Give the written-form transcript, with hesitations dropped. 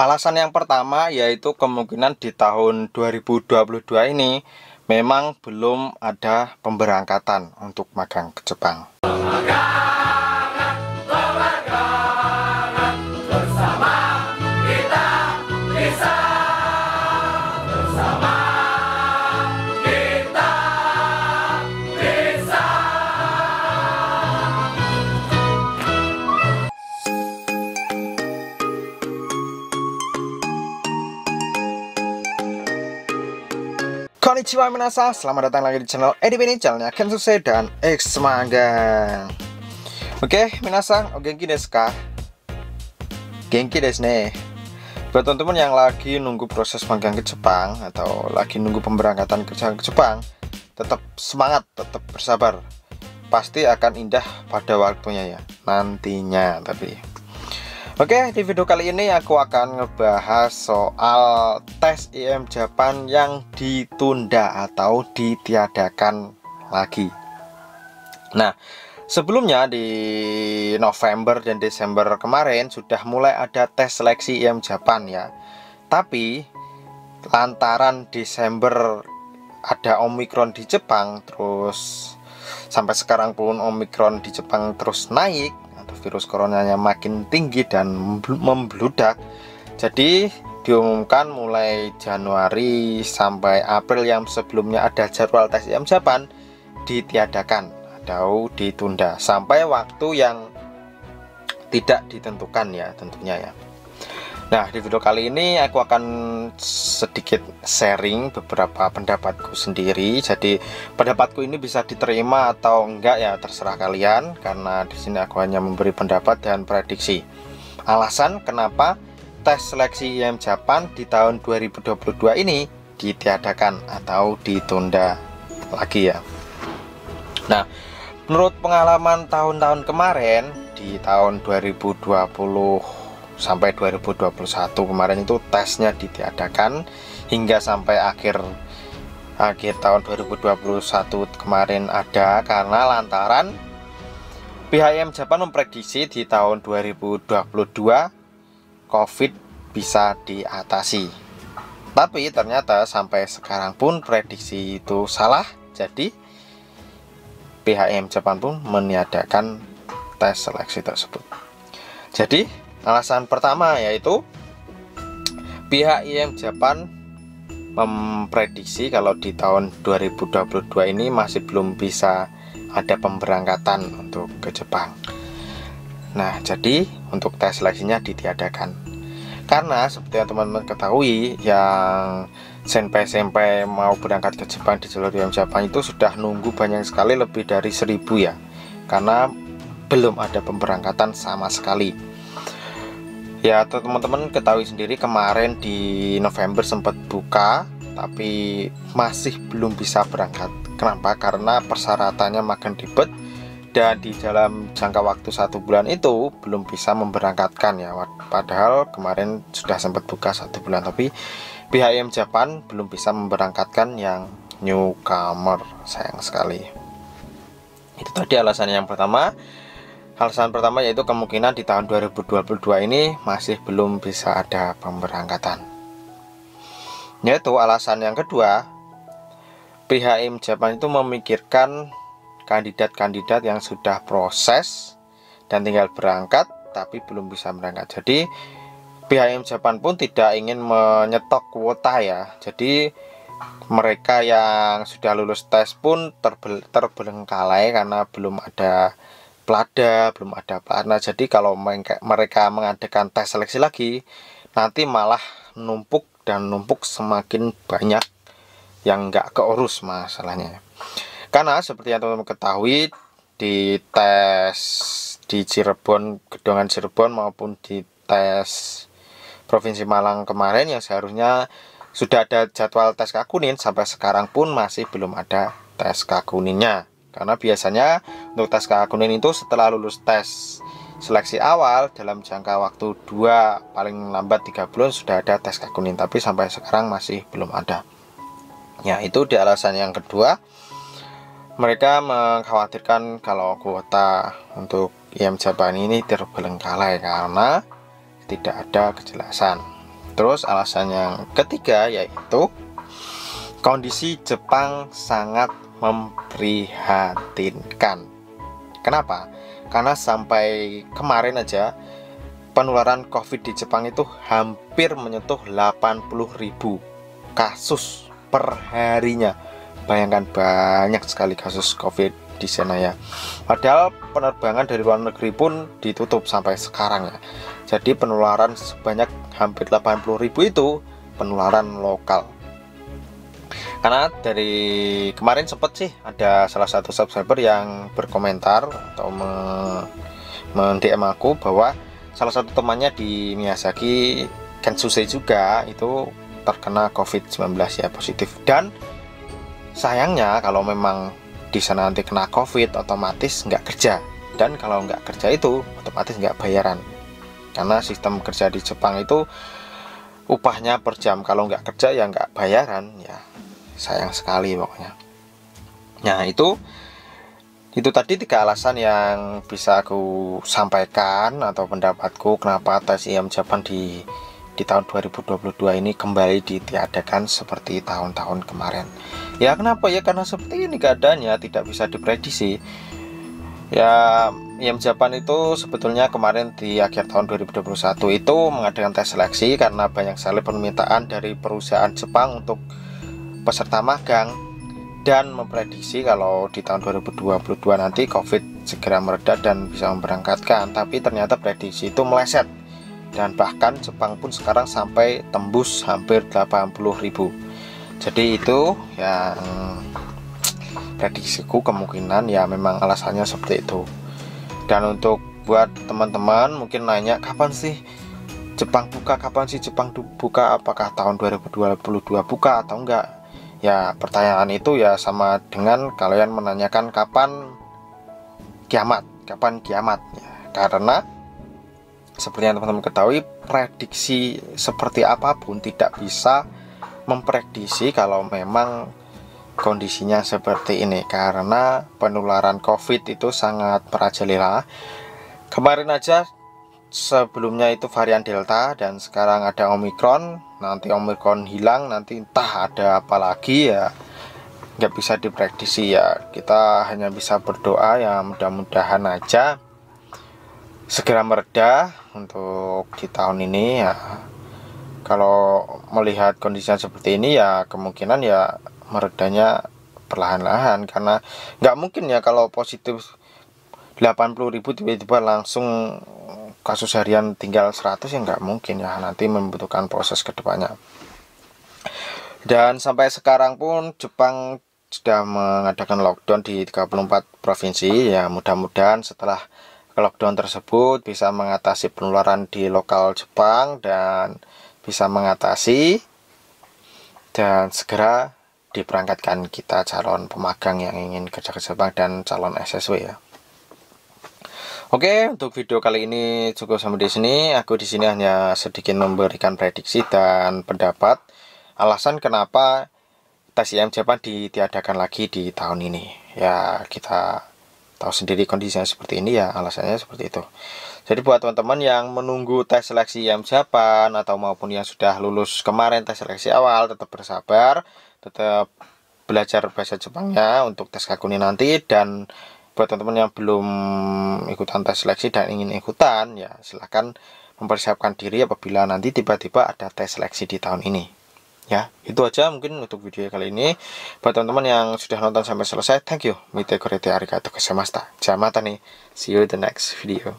Alasan yang pertama yaitu kemungkinan di tahun 2022 ini memang belum ada pemberangkatan untuk magang ke Jepang. Konnichiwa minasan, selamat datang lagi di channel EDP ini, channelnya Kensuse dan X Magang. Oke, minasan, o genki desu ka? Genki desu ne. Buat teman-teman yang lagi nunggu proses magang ke Jepang atau lagi nunggu pemberangkatan kerja ke Jepang, tetap semangat, tetap bersabar. Pasti akan indah pada waktunya ya, nantinya tapi. Oke, di video kali ini aku akan ngebahas soal tes IM Japan yang ditunda atau ditiadakan lagi. Nah, sebelumnya di November dan Desember kemarin sudah mulai ada tes seleksi IM Japan ya. Tapi lantaran Desember ada Omikron di Jepang, terus sampai sekarang pun Omikron di Jepang terus naik, virus coronanya makin tinggi dan membludak. Jadi diumumkan mulai Januari sampai April yang sebelumnya ada jadwal tes IM Japan ditiadakan atau ditunda sampai waktu yang tidak ditentukan ya tentunya ya. Nah, di video kali ini aku akan sedikit sharing beberapa pendapatku sendiri. Jadi pendapatku ini bisa diterima atau enggak ya terserah kalian, karena di sini aku hanya memberi pendapat dan prediksi. Alasan kenapa tes seleksi IM Japan di tahun 2022 ini ditiadakan atau ditunda lagi ya. Nah, menurut pengalaman tahun-tahun kemarin di tahun 2020 sampai 2021 kemarin itu tesnya ditiadakan hingga sampai akhir tahun 2021 kemarin ada karena lantaran pihak IM Japan memprediksi di tahun 2022 COVID bisa diatasi. Tapi ternyata sampai sekarang pun prediksi itu salah. Jadi pihak IM Japan pun meniadakan tes seleksi tersebut. Jadi alasan pertama yaitu pihak IM Japan memprediksi kalau di tahun 2022 ini masih belum bisa ada pemberangkatan untuk ke Jepang. Nah, jadi untuk tes seleksinya ditiadakan. Karena seperti yang teman-teman ketahui, yang senpai-senpai mau berangkat ke Jepang di jalur IM Japan itu sudah nunggu banyak sekali, lebih dari 1000 ya. Karena belum ada pemberangkatan sama sekali. Ya, teman-teman ketahui sendiri kemarin di November sempat buka, tapi masih belum bisa berangkat. Kenapa? Karena persyaratannya makin ribet dan di dalam jangka waktu 1 bulan itu belum bisa memberangkatkan ya. Padahal kemarin sudah sempat buka 1 bulan, tapi pihak IM Japan belum bisa memberangkatkan yang newcomer. Sayang sekali. Itu tadi alasan yang pertama. Alasan pertama yaitu kemungkinan di tahun 2022 ini masih belum bisa ada pemberangkatan. Yaitu alasan yang kedua, pihak IM Japan itu memikirkan kandidat-kandidat yang sudah proses dan tinggal berangkat tapi belum bisa berangkat. Jadi pihak IM Japan pun tidak ingin menyetok kuota ya. Jadi mereka yang sudah lulus tes pun terbengkalai karena belum ada pelada, belum ada pelatnas. Jadi kalau mereka mengadakan tes seleksi lagi, nanti malah numpuk semakin banyak yang nggak keurus masalahnya. Karena seperti yang teman-teman ketahui, di tes di Cirebon, Gedongan Cirebon maupun di tes Provinsi Malang kemarin yang seharusnya sudah ada jadwal tes Kakunin, sampai sekarang pun masih belum ada tes Kakuninnya. Karena biasanya untuk tes Kakunin itu setelah lulus tes seleksi awal dalam jangka waktu 2 paling lambat 3 bulan sudah ada tes Kakunin, tapi sampai sekarang masih belum ada. Ya, itu di alasan yang kedua. Mereka mengkhawatirkan kalau kuota untuk IM Japan ini terbengkalai karena tidak ada kejelasan. Terus alasan yang ketiga yaitu kondisi Jepang sangat memprihatinkan. Kenapa? Karena sampai kemarin aja penularan COVID di Jepang itu hampir menyentuh 80.000 kasus per harinya. Bayangkan, banyak sekali kasus COVID di sana ya. Padahal penerbangan dari luar negeri pun ditutup sampai sekarang ya. Jadi penularan sebanyak hampir 80.000 itu penularan lokal. Karena dari kemarin sempat sih ada salah satu subscriber yang berkomentar atau men-DM aku bahwa salah satu temannya di Miyazaki, Kensusei juga, itu terkena COVID-19 ya, positif. Dan sayangnya kalau memang di sana nanti kena COVID, otomatis nggak kerja. Dan kalau nggak kerja itu otomatis nggak bayaran. Karena sistem kerja di Jepang itu upahnya per jam, kalau nggak kerja ya nggak bayaran ya. Sayang sekali pokoknya. Nah itu tadi 3 alasan yang bisa aku sampaikan atau pendapatku kenapa tes IM Japan di tahun 2022 ini kembali ditiadakan seperti tahun-tahun kemarin. Ya kenapa ya? Karena seperti ini keadaannya, tidak bisa diprediksi. Ya, IM Japan itu sebetulnya kemarin di akhir tahun 2021 itu mengadakan tes seleksi karena banyak sekali permintaan dari perusahaan Jepang untuk peserta magang, dan memprediksi kalau di tahun 2022 nanti COVID segera mereda dan bisa memberangkatkan. Tapi ternyata prediksi itu meleset, dan bahkan Jepang pun sekarang sampai tembus hampir 80.000. Jadi itu yang prediksiku, kemungkinan ya memang alasannya seperti itu. Dan untuk buat teman-teman mungkin nanya kapan sih Jepang buka, apakah tahun 2022 buka atau enggak? Ya pertanyaan itu ya sama dengan kalian menanyakan kapan kiamat ya. Karena seperti yang teman-teman ketahui, prediksi seperti apapun tidak bisa memprediksi kalau memang kondisinya seperti ini, karena penularan COVID itu sangat merajalela. Kemarin aja sebelumnya itu varian Delta, dan sekarang ada Omicron. Nanti Omicron hilang, nanti entah ada apa lagi ya, nggak bisa diprediksi ya. Kita hanya bisa berdoa ya mudah-mudahan aja segera mereda untuk di tahun ini ya. Kalau melihat kondisinya seperti ini ya kemungkinan ya meredanya perlahan-lahan, karena nggak mungkin ya kalau positif 80.000 tiba-tiba langsung kasus harian tinggal 100, ya nggak mungkin ya, nanti membutuhkan proses kedepannya. Dan sampai sekarang pun Jepang sudah mengadakan lockdown di 34 provinsi ya. Mudah-mudahan setelah lockdown tersebut bisa mengatasi penularan di lokal Jepang dan bisa mengatasi dan segera diberangkatkan kita calon pemagang yang ingin kerja ke Jepang dan calon SSW ya. Oke, untuk video kali ini cukup sampai di sini. Aku di sini hanya sedikit memberikan prediksi dan pendapat alasan kenapa tes IM Jepang ditiadakan lagi di tahun ini. Ya, kita tahu sendiri kondisinya seperti ini ya, alasannya seperti itu. Jadi buat teman-teman yang menunggu tes seleksi IM Japan atau maupun yang sudah lulus kemarin tes seleksi awal, tetap bersabar, tetap belajar bahasa Jepangnya untuk tes Kakuni nanti. Dan buat teman-teman yang belum ikutan tes seleksi dan ingin ikutan ya silahkan mempersiapkan diri apabila nanti tiba-tiba ada tes seleksi di tahun ini ya. Itu aja mungkin untuk video kali ini. Buat teman-teman yang sudah nonton sampai selesai, thank you. Mite korete arigatou gozaimashita. Jamata nih, see you in the next video.